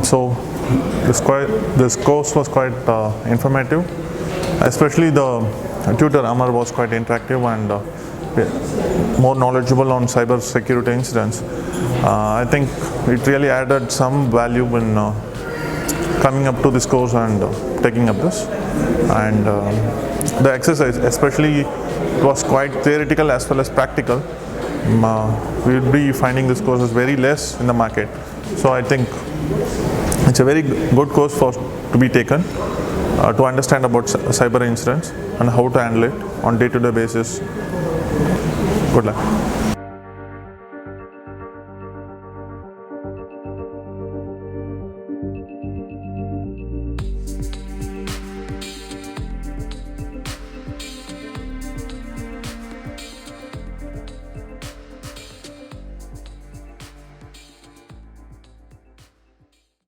So this course was quite informative, especially the tutor Amar was quite interactive and more knowledgeable on cyber security incidents. I think it really added some value in coming up to this course and taking up this. And the exercise, especially, it was quite theoretical as well as practical. We will be finding this course is very less in the market. So I think it's a very good course to be taken to understand about cyber incidents and how to handle it on day-to-day basis. Good luck.